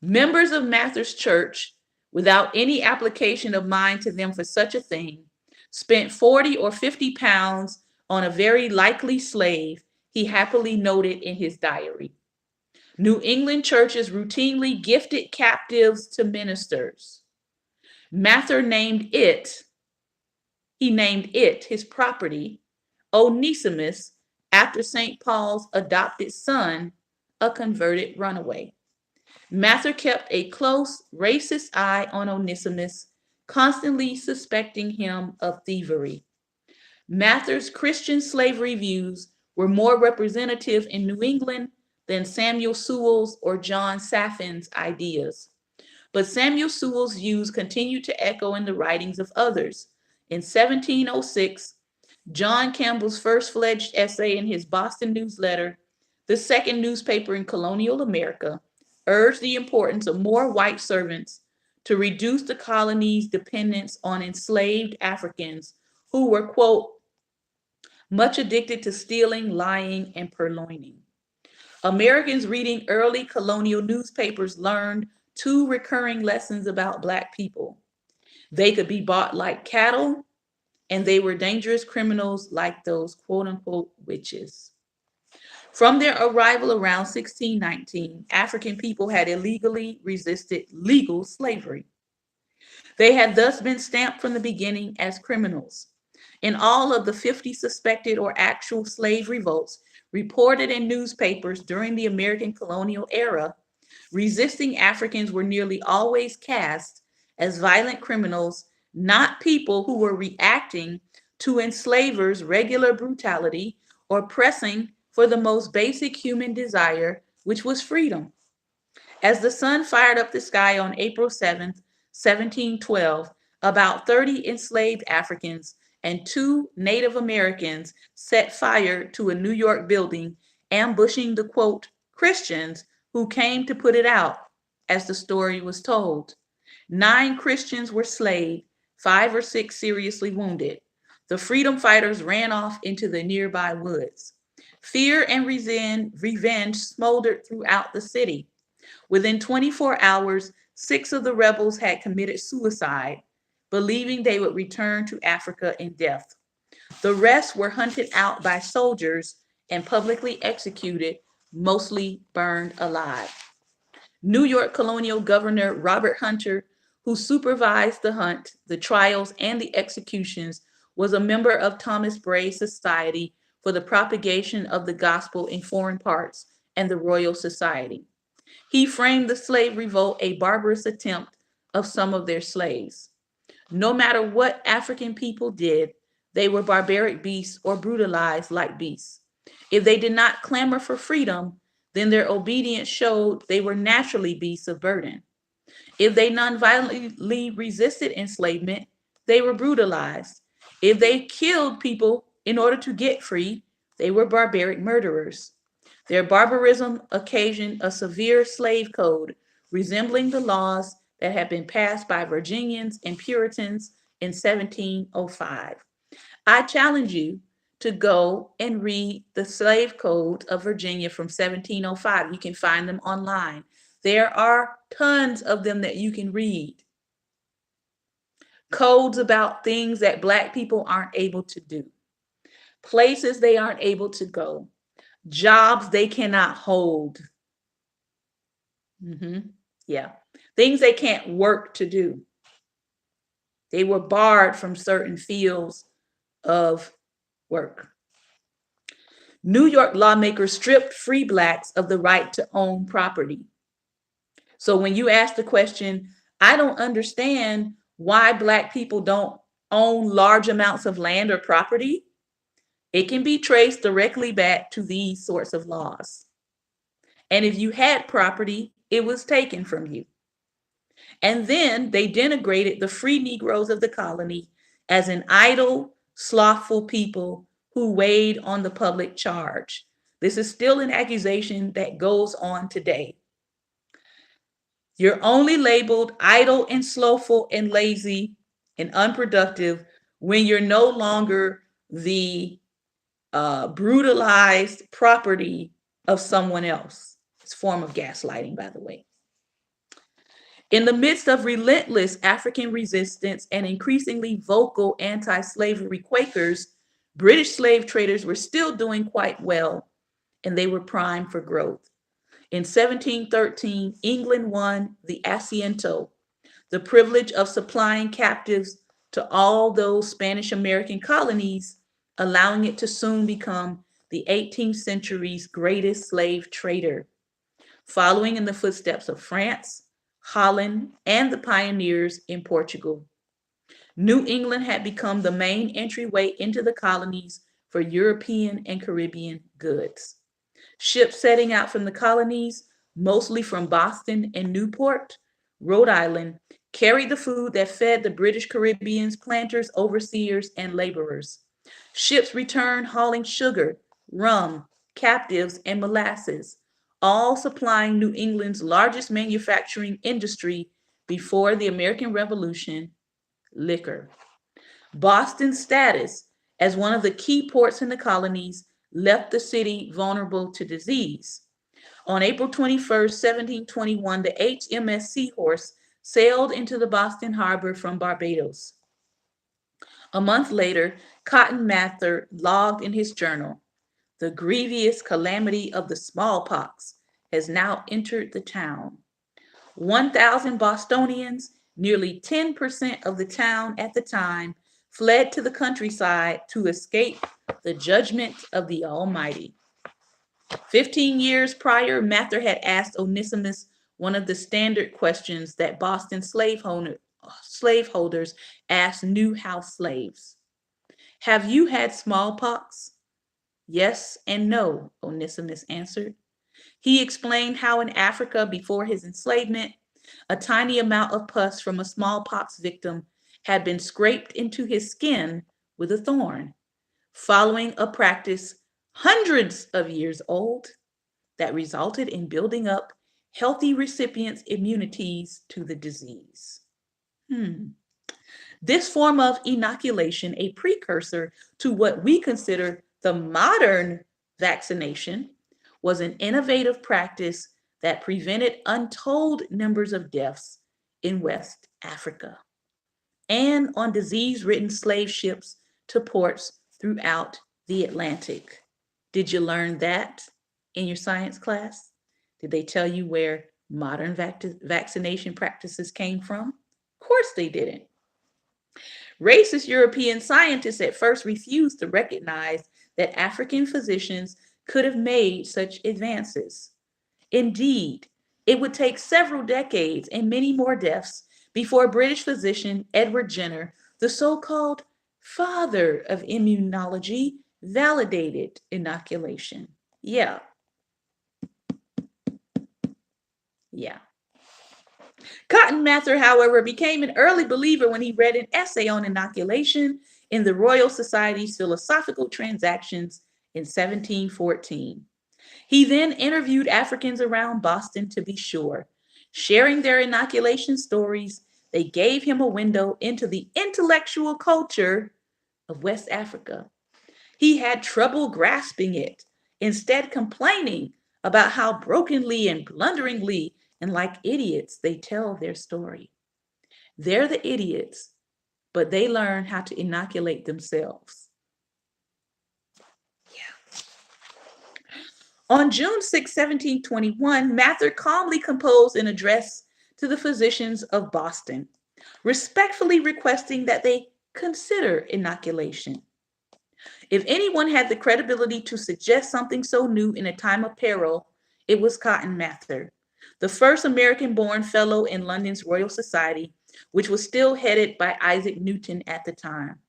Speaker 1: Members of Mather's church, without any application of mind to them for such a thing, spent 40 or 50 pounds on a very likely slave, he happily noted in his diary. New England churches routinely gifted captives to ministers. Mather named it, his property, Onesimus, after St. Paul's adopted son, a converted runaway. Mather kept a close, racist eye on Onesimus, constantly suspecting him of thievery. Mather's Christian slavery views were more representative in New England than Samuel Sewall's or John Saffin's ideas. But Samuel Sewall's views continued to echo in the writings of others. In 1706, John Campbell's first fledged essay in his Boston Newsletter, the second newspaper in colonial America, urged the importance of more white servants to reduce the colony's dependence on enslaved Africans who were, quote, much addicted to stealing, lying, and purloining. Americans reading early colonial newspapers learned two recurring lessons about Black people. They could be bought like cattle, and they were dangerous criminals like those quote unquote witches. From their arrival around 1619, African people had illegally resisted legal slavery. They had thus been stamped from the beginning as criminals. In all of the 50 suspected or actual slave revolts reported in newspapers during the American colonial era, resisting Africans were nearly always cast as violent criminals, not people who were reacting to enslavers' regular brutality or pressing for the most basic human desire, which was freedom. As the sun fired up the sky on April 7th, 1712, about 30 enslaved Africans and 2 Native Americans set fire to a New York building, ambushing the, quote, Christians who came to put it out, as the story was told. 9 Christians were slain, 5 or 6 seriously wounded. The freedom fighters ran off into the nearby woods. Fear and revenge smoldered throughout the city. Within 24 hours, 6 of the rebels had committed suicide, believing they would return to Africa in death. The rest were hunted out by soldiers and publicly executed, mostly burned alive. New York colonial governor Robert Hunter, who supervised the hunt, the trials, and the executions, was a member of Thomas Bray's Society for the Propagation of the Gospel in Foreign Parts and the Royal Society. He framed the slave revolt a barbarous attempt of some of their slaves. No matter what African people did, they were barbaric beasts or brutalized like beasts. If they did not clamor for freedom, then their obedience showed they were naturally beasts of burden. If they nonviolently resisted enslavement, they were brutalized. If they killed people in order to get free, they were barbaric murderers. Their barbarism occasioned a severe slave code resembling the laws that had been passed by Virginians and Puritans in 1705. I challenge you to go and read the Slave Code of Virginia from 1705. You can find them online. There are tons of them that you can read. Codes about things that Black people aren't able to do, places they aren't able to go, jobs they cannot hold. Yeah, things they can't work to do. They were barred from certain fields of work. New York lawmakers stripped free Blacks of the right to own property. So when you ask the question, I don't understand why Black people don't own large amounts of land or property, it can be traced directly back to these sorts of laws. And if you had property, it was taken from you. And then they denigrated the free Negroes of the colony as an idle, slothful people who weighed on the public charge. This is still an accusation that goes on today. You're only labeled idle and slothful and lazy and unproductive when you're no longer the brutalized property of someone else. It's a form of gaslighting, by the way. In the midst of relentless African resistance and increasingly vocal anti-slavery Quakers, British slave traders were still doing quite well, and they were primed for growth. In 1713, England won the Asiento, the privilege of supplying captives to all those Spanish American colonies, allowing it to soon become the 18th century's greatest slave trader. Following in the footsteps of France, Holland, and the pioneers in Portugal. New England had become the main entryway into the colonies for European and Caribbean goods. Ships setting out from the colonies, mostly from Boston and Newport, Rhode Island, carried the food that fed the British Caribbean's planters, overseers, and laborers. Ships returned hauling sugar, rum, captives, and molasses, all supplying New England's largest manufacturing industry before the American Revolution, liquor. Boston's status as one of the key ports in the colonies left the city vulnerable to disease. On April 21st, 1721, the HMS Seahorse sailed into the Boston harbor from Barbados. A month later, Cotton Mather logged in his journal, "The grievous calamity of the smallpox has now entered the town. 1,000 Bostonians, nearly 10% of the town at the time, fled to the countryside to escape the judgment of the Almighty." 15 years prior, Mather had asked Onesimus one of the standard questions that Boston slaveholders asked new house slaves. "Have you had smallpox?" "Yes and no," Onesimus answered. He explained how in Africa before his enslavement, a tiny amount of pus from a smallpox victim had been scraped into his skin with a thorn, following a practice hundreds of years old that resulted in building up healthy recipients' immunities to the disease. This form of inoculation, a precursor to what we consider the modern vaccination, was an innovative practice that prevented untold numbers of deaths in West Africa and on disease-ridden slave ships to ports throughout the Atlantic. Did you learn that in your science class? Did they tell you where modern vaccination practices came from? Of course they didn't. Racist European scientists at first refused to recognize that African physicians could have made such advances. Indeed, it would take several decades and many more deaths before British physician Edward Jenner, the so-called father of immunology, validated inoculation. Yeah. Cotton Mather, however, became an early believer when he read an essay on inoculation in the Royal Society's Philosophical Transactions in 1714. He then interviewed Africans around Boston to be sure. Sharing their inoculation stories, they gave him a window into the intellectual culture of West Africa. He had trouble grasping it, instead complaining about how brokenly and blunderingly and like idiots they tell their story. They're the idiots, but they learn how to inoculate themselves. On June 6, 1721, Mather calmly composed an address to the physicians of Boston, respectfully requesting that they consider inoculation. If anyone had the credibility to suggest something so new in a time of peril, it was Cotton Mather, the first American-born fellow in London's Royal Society, which was still headed by Isaac Newton at the time.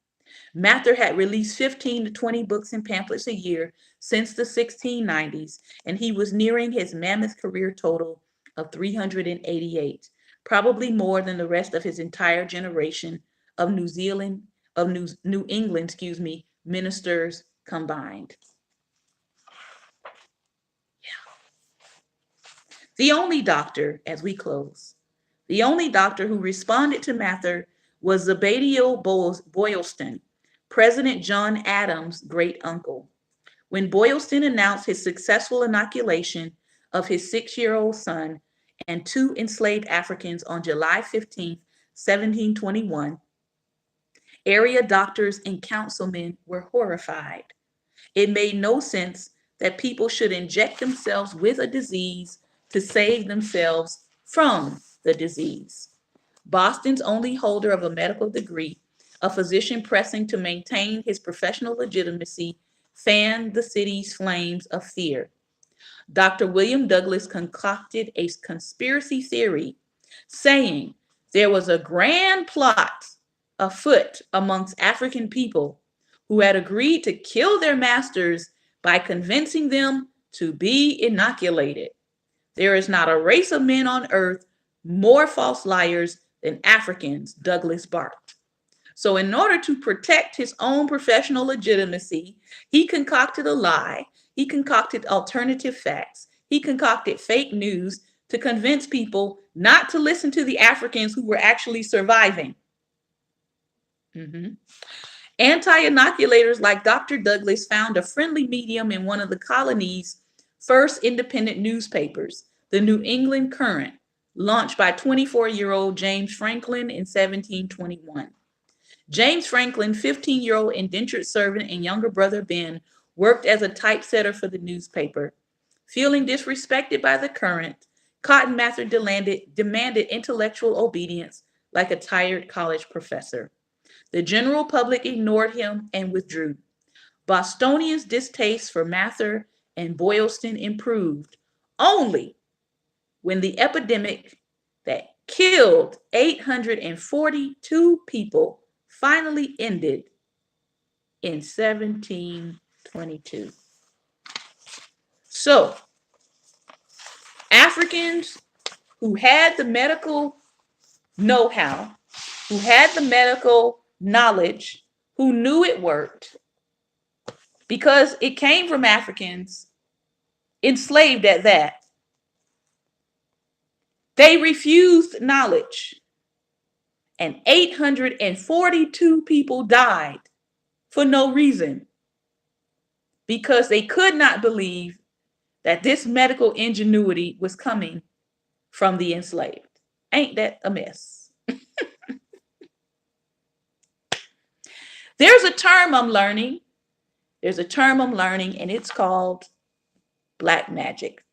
Speaker 1: Mather had released 15 to 20 books and pamphlets a year since the 1690s, and he was nearing his mammoth career total of 388, probably more than the rest of his entire generation of New England, ministers combined. The only doctor, as we close, the only doctor who responded to Mather was Zebedio Boylston, President John Adams' great uncle. When Boylston announced his successful inoculation of his 6-year-old son and 2 enslaved Africans on July 15, 1721, area doctors and councilmen were horrified. It made no sense that people should inject themselves with a disease to save themselves from the disease. Boston's only holder of a medical degree, a physician pressing to maintain his professional legitimacy, fanned the city's flames of fear. Dr. William Douglas concocted a conspiracy theory saying there was a grand plot afoot amongst African people who had agreed to kill their masters by convincing them to be inoculated. There is not a race of men on earth more false liars than Africans, Douglas barked. So, in order to protect his own professional legitimacy, he concocted a lie. He concocted alternative facts. He concocted fake news to convince people not to listen to the Africans who were actually surviving. Anti-inoculators like Dr. Douglas found a friendly medium in one of the colony's first independent newspapers, the New England Courant, launched by 24-year-old James Franklin in 1721. James Franklin, 15-year-old indentured servant, and younger brother Ben worked as a typesetter for the newspaper. Feeling disrespected by the Courant, Cotton Mather demanded intellectual obedience like a tired college professor. The general public ignored him and withdrew. Bostonians' distaste for Mather and Boylston improved only when the epidemic that killed 842 people finally ended in 1722. So, Africans who had the medical know-how, who had the medical knowledge, who knew it worked, because it came from Africans enslaved at that, they refused knowledge. And 842 people died for no reason because they could not believe that this medical ingenuity was coming from the enslaved. Ain't that a mess? There's a term I'm learning. And it's called black magic.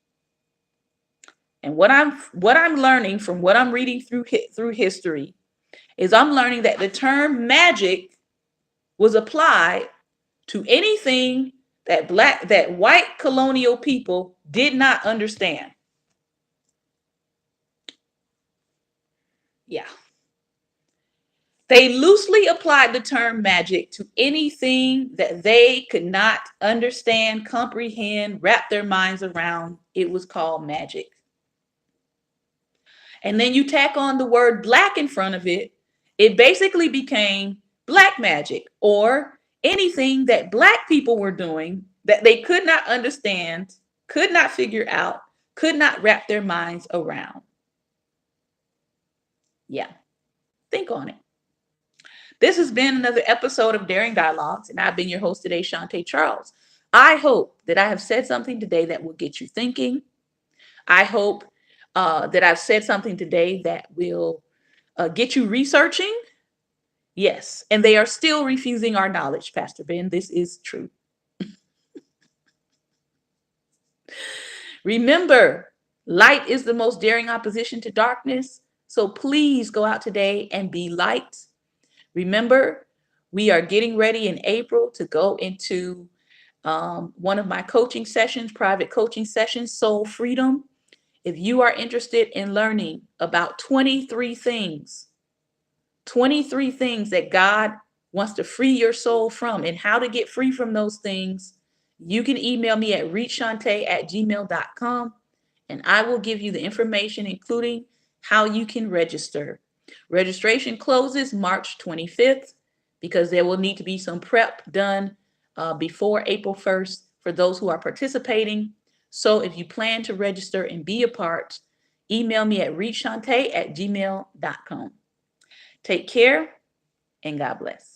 Speaker 1: And what I'm learning from what I'm reading through history is I'm learning that the term magic was applied to anything that white colonial people did not understand. Yeah. They loosely applied the term magic to anything that they could not understand, comprehend, wrap their minds around. It was called magic. And then you tack on the word black in front of it, it basically became black magic, or anything that black people were doing that they could not understand, could not figure out, could not wrap their minds around. Yeah, think on it. This has been another episode of Daring Dialogues, and I've been your host today, Shantae Charles. I hope that I have said something today that will get you thinking. I hope that I've said something today that will get you researching. Yes, and they are still refusing our knowledge, Pastor Ben. This is true. Remember, light is the most daring opposition to darkness. So please go out today and be light. Remember, we are getting ready in April to go into one of my coaching sessions, private coaching sessions, Soul Freedom. If you are interested in learning about 23 things that God wants to free your soul from and how to get free from those things, you can email me at reachshante@gmail.com and I will give you the information, including how you can register. Registration closes March 25th because there will need to be some prep done before April 1st for those who are participating. So if you plan to register and be a part, email me at reachshante@gmail.com. Take care and God bless.